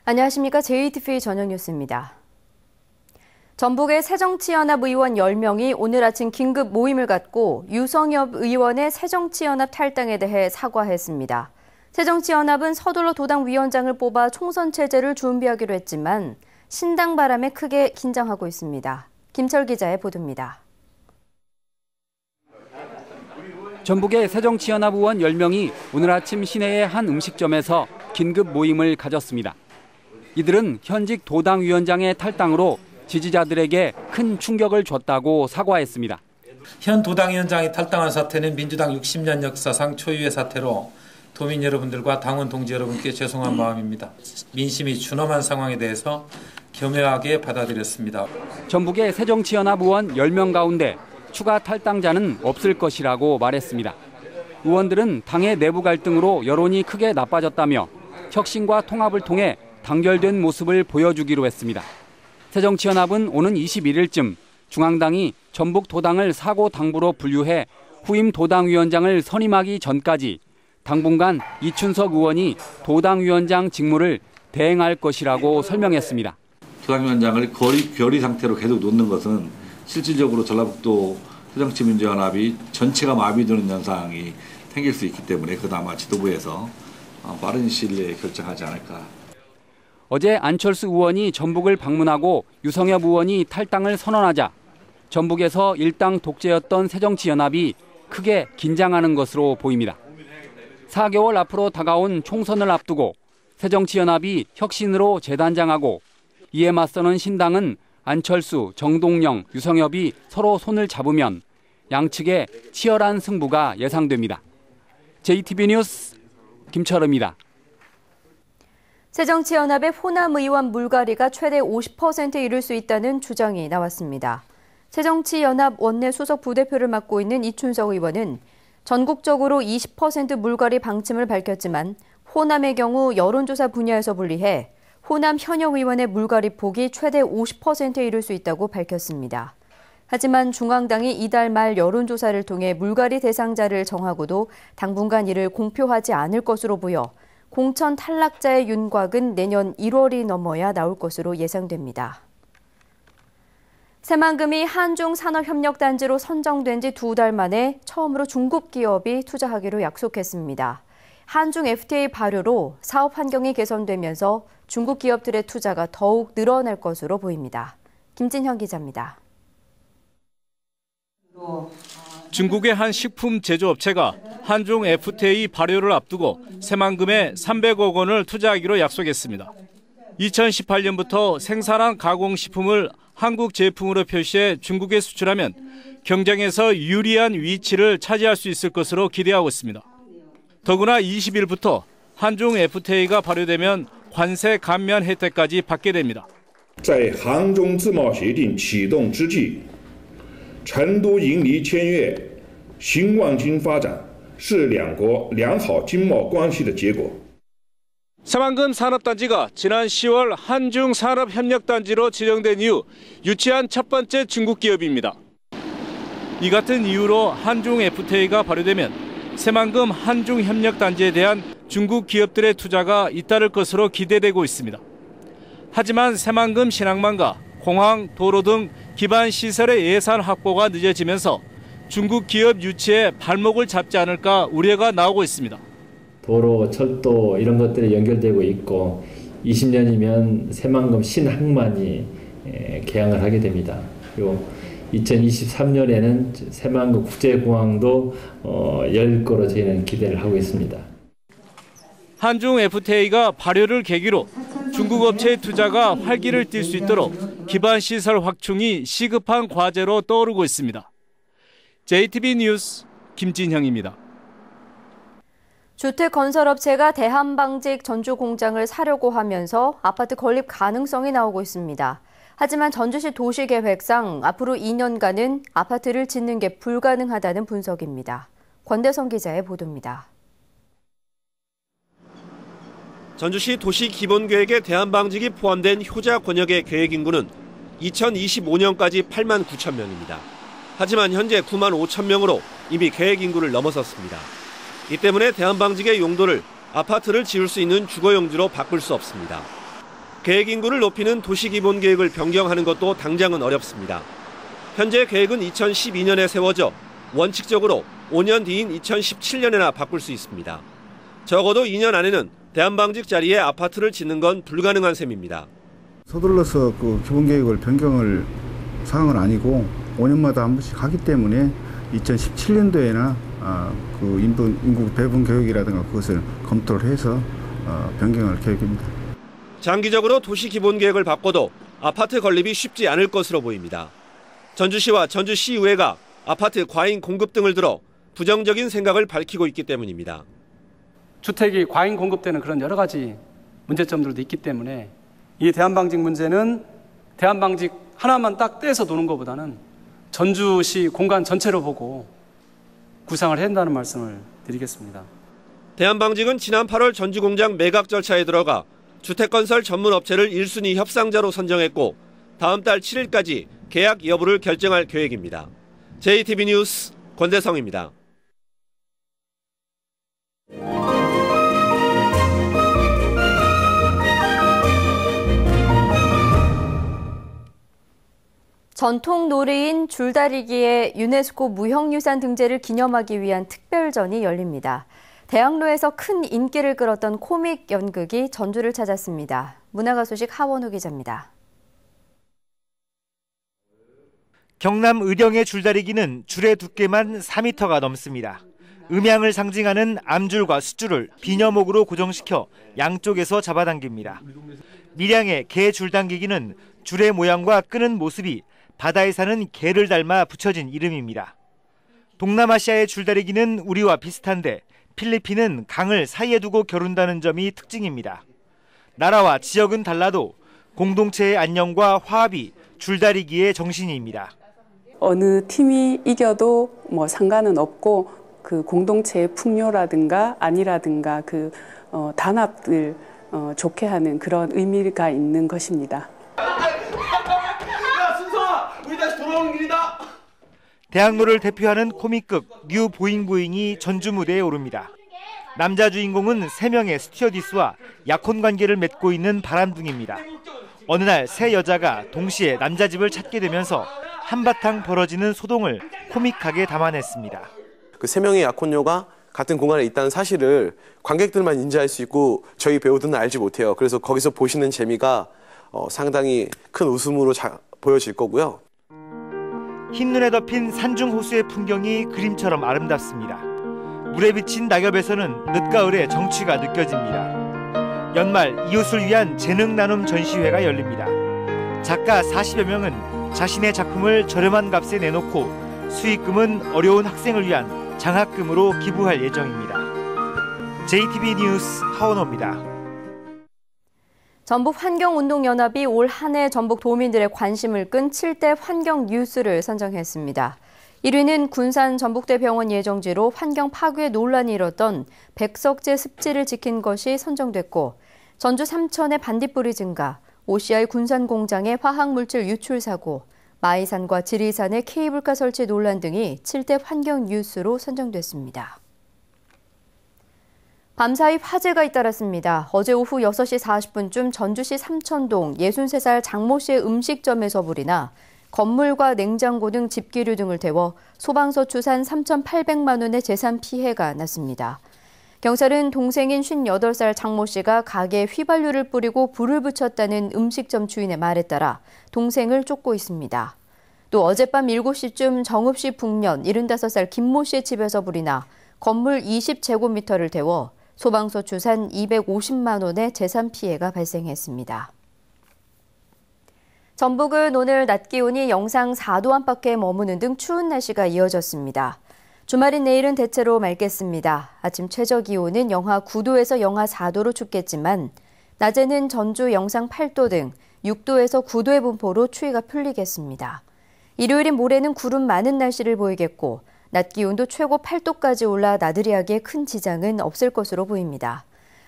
안녕하십니까. JTV 저녁 뉴스입니다. 전북의 새정치연합 의원 10명이 오늘 아침 긴급 모임을 갖고 유성엽 의원의 새정치연합 탈당에 대해 사과했습니다. 새정치연합은 서둘러 도당위원장을 뽑아 총선 체제를 준비하기로 했지만 신당 바람에 크게 긴장하고 있습니다. 김철 기자의 보도입니다. 전북의 새정치연합 의원 10명이 오늘 아침 시내의 한 음식점에서 긴급 모임을 가졌습니다. 이들은 현직 도당위원장의 탈당으로 지지자들에게 큰 충격을 줬다고 사과했습니다. 현 도당위원장이 탈당한 사태는 민주당 60년 역사상 초유의 사태로 도민 여러분들과 당원 동지 여러분께 죄송한 마음입니다. 민심이 준엄한 상황에 대해서 겸허하게 받아들였습니다. 전북의 새정치연합 의원 10명 가운데 추가 탈당자는 없을 것이라고 말했습니다. 의원들은 당의 내부 갈등으로 여론이 크게 나빠졌다며 혁신과 통합을 통해 단결된 모습을 보여주기로 했습니다. 새정치연합은 오는 21일쯤 중앙당이 전북 도당을 사고 당부로 분류해 후임 도당위원장을 선임하기 전까지 당분간 이춘석 의원이 도당위원장 직무를 대행할 것이라고 설명했습니다. 도당위원장을 결의 상태로 계속 놓는 것은 실질적으로 전라북도 새정치민주연합이 전체가 마비되는 현상이 생길 수 있기 때문에 그나마 지도부에서 빠른 시일 내에 결정하지 않을까. 어제 안철수 의원이 전북을 방문하고 유성엽 의원이 탈당을 선언하자 전북에서 일당 독재였던 새정치연합이 크게 긴장하는 것으로 보입니다. 4개월 앞으로 다가온 총선을 앞두고 새정치연합이 혁신으로 재단장하고 이에 맞서는 신당은 안철수, 정동영, 유성엽이 서로 손을 잡으면 양측의 치열한 승부가 예상됩니다. JTV 뉴스 김철우입니다. 새정치연합의 호남 의원 물갈이가 최대 50%에 이를 수 있다는 주장이 나왔습니다. 새정치연합 원내 수석 부대표를 맡고 있는 이춘석 의원은 전국적으로 20% 물갈이 방침을 밝혔지만 호남의 경우 여론조사 분야에서 분리해 호남 현역 의원의 물갈이 폭이 최대 50%에 이를 수 있다고 밝혔습니다. 하지만 중앙당이 이달 말 여론조사를 통해 물갈이 대상자를 정하고도 당분간 이를 공표하지 않을 것으로 보여 공천 탈락자의 윤곽은 내년 1월이 넘어야 나올 것으로 예상됩니다. 새만금이 한중산업협력단지로 선정된 지 2달 만에 처음으로 중국 기업이 투자하기로 약속했습니다. 한중 FTA 발효로 사업 환경이 개선되면서 중국 기업들의 투자가 더욱 늘어날 것으로 보입니다. 김진형 기자입니다. 중국의 한 식품 제조업체가 한중 FTA 발효를 앞두고 새만금에 300억 원을 투자하기로 약속했습니다. 2018년부터 생산한 가공식품을 한국 제품으로 표시해 중국에 수출하면 경쟁에서 유리한 위치를 차지할 수 있을 것으로 기대하고 있습니다. 더구나 20일부터 한중 FTA가 발효되면 관세 감면 혜택까지 받게 됩니다. 在杭中自贸协定启动之际成都迎来签约新旺经发展是两国良好经贸关系的结果。 새만금 산업단지가 지난 10월 한중 산업협력단지로 지정된 이후 유치한 첫 번째 중국 기업입니다. 이 같은 이유로 한중 FTA가 발효되면 새만금 한중협력단지에 대한 중국 기업들의 투자가 잇따를 것으로 기대되고 있습니다. 하지만 새만금 신항만과 공항, 도로 등 기반 시설의 예산 확보가 늦어지면서 중국 기업 유치에 발목을 잡지 않을까 우려가 나오고 있습니다. 도로, 철도 이런 것들이 연결되고 있고 20년이면 새만금 신항만이 개항을 하게 됩니다. 그리고 2023년에는 새만금 국제공항도 열 거로 저희는 기대를 하고 있습니다. 한중 FTA가 발효를 계기로 중국 업체의 투자가 활기를 띨 수 있도록 기반 시설 확충이 시급한 과제로 떠오르고 있습니다. JTV 뉴스 김진형입니다. 주택건설업체가 대한방직 전주 공장을 사려고 하면서 아파트 건립 가능성이 나오고 있습니다. 하지만 전주시 도시계획상 앞으로 2년간은 아파트를 짓는 게 불가능하다는 분석입니다. 권대성 기자의 보도입니다. 전주시 도시기본계획에 대한방직이 포함된 효자 권역의 계획 인구는 2025년까지 8만 9천 명입니다. 하지만 현재 9만 5천 명으로 이미 계획 인구를 넘어섰습니다. 이 때문에 대한방직의 용도를 아파트를 지을 수 있는 주거용지로 바꿀 수 없습니다. 계획 인구를 높이는 도시기본계획을 변경하는 것도 당장은 어렵습니다. 현재 계획은 2012년에 세워져 원칙적으로 5년 뒤인 2017년에나 바꿀 수 있습니다. 적어도 2년 안에는 대한방직 자리에 아파트를 짓는 건 불가능한 셈입니다. 서둘러서 그 기본계획을 변경을 사항은 아니고 5년마다 한 번씩 하기 때문에 2017년도에나 그 인구 배분 계획이라든가 그것을 검토를 해서 변경할 계획입니다. 장기적으로 도시기본계획을 바꿔도 아파트 건립이 쉽지 않을 것으로 보입니다. 전주시와 전주시의회가 아파트 과잉 공급 등을 들어 부정적인 생각을 밝히고 있기 때문입니다. 주택이 과잉 공급되는 그런 여러 가지 문제점들도 있기 때문에 이 대한방직 문제는 대한방직 하나만 딱 떼서 도는 것보다는 전주시 공간 전체로 보고 구상을 해야 한다는 말씀을 드리겠습니다. 대한방직은 지난 8월 전주공장 매각 절차에 들어가 주택건설 전문 업체를 1순위 협상자로 선정했고 다음 달 7일까지 계약 여부를 결정할 계획입니다. JTB 뉴스 권대성입니다. 전통 놀이인 줄다리기의 유네스코 무형유산 등재를 기념하기 위한 특별전이 열립니다. 대학로에서 큰 인기를 끌었던 코믹 연극이 전주를 찾았습니다. 문화가 소식 하원우 기자입니다. 경남 의령의 줄다리기는 줄의 두께만 4m가 넘습니다. 음양을 상징하는 암줄과 숫줄을 비녀목으로 고정시켜 양쪽에서 잡아당깁니다. 밀양의 개 줄당기기는 줄의 모양과 끄는 모습이 바다에 사는 개를 닮아 붙여진 이름입니다. 동남아시아의 줄다리기는 우리와 비슷한데 필리핀은 강을 사이에 두고 겨룬다는 점이 특징입니다. 나라와 지역은 달라도 공동체의 안녕과 화합이 줄다리기의 정신입니다. 어느 팀이 이겨도 상관은 없고 그 공동체의 풍요라든가 안이라든가 그 단합을 좋게 하는 그런 의미가 있는 것입니다. 우리 다시 돌아오는 길이다. 대학로를 대표하는 코믹극 뉴 보잉보잉이 전주 무대에 오릅니다. 남자 주인공은 3명의 스튜어디스와 약혼 관계를 맺고 있는 바람둥이입니다. 어느 날 세 여자가 동시에 남자 집을 찾게 되면서 한바탕 벌어지는 소동을 코믹하게 담아냈습니다. 그 3명의 약혼녀가 같은 공간에 있다는 사실을 관객들만 인지할 수 있고 저희 배우들은 알지 못해요. 그래서 거기서 보시는 재미가 상당히 큰 웃음으로 보여질 거고요. 흰눈에 덮인 산중 호수의 풍경이 그림처럼 아름답습니다. 물에 비친 낙엽에서는 늦가을의 정취가 느껴집니다. 연말 이웃을 위한 재능 나눔 전시회가 열립니다. 작가 40여 명은 자신의 작품을 저렴한 값에 내놓고 수익금은 어려운 학생을 위한 장학금으로 기부할 예정입니다. JTB 뉴스 하원호입니다. 전북환경운동연합이 올 한 해 전북 도민들의 관심을 끈 7대 환경 뉴스를 선정했습니다. 1위는 군산 전북대병원 예정지로 환경 파괴 논란이 일었던 백석제 습지를 지킨 것이 선정됐고, 전주 삼천의 반딧불이 증가, OCI 군산 공장의 화학물질 유출 사고, 마이산과 지리산의 케이블카 설치 논란 등이 7대 환경 뉴스로 선정됐습니다. 밤사이 화재가 잇따랐습니다. 어제 오후 6시 40분쯤 전주시 삼천동 63살 장모 씨의 음식점에서 불이 나 건물과 냉장고 등 집기류 등을 태워 소방서 추산 3,800만 원의 재산 피해가 났습니다. 경찰은 동생인 58살 장모 씨가 가게에 휘발유를 뿌리고 불을 붙였다는 음식점 주인의 말에 따라 동생을 쫓고 있습니다. 또 어젯밤 7시쯤 정읍시 북면 75살 김모 씨의 집에서 불이 나 건물 20제곱미터를 태워 소방서 추산 250만 원의 재산 피해가 발생했습니다. 전북은 오늘 낮 기온이 영상 4도 안팎에 머무는 등 추운 날씨가 이어졌습니다. 주말인 내일은 대체로 맑겠습니다. 아침 최저 기온은 영하 9도에서 영하 4도로 춥겠지만 낮에는 전주 영상 8도 등 6도에서 9도의 분포로 추위가 풀리겠습니다. 일요일인 모레는 구름 많은 날씨를 보이겠고 낮 기온도 최고 8도까지 올라 나들이하기에 큰 지장은 없을 것으로 보입니다.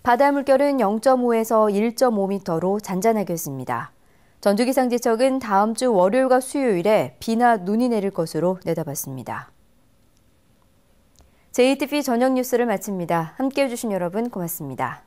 바다 물결은 0.5에서 1.5m로 잔잔하겠습니다. 전주기상지청은 다음 주 월요일과 수요일에 비나 눈이 내릴 것으로 내다봤습니다. JTB 저녁 뉴스를 마칩니다. 함께해 주신 여러분 고맙습니다.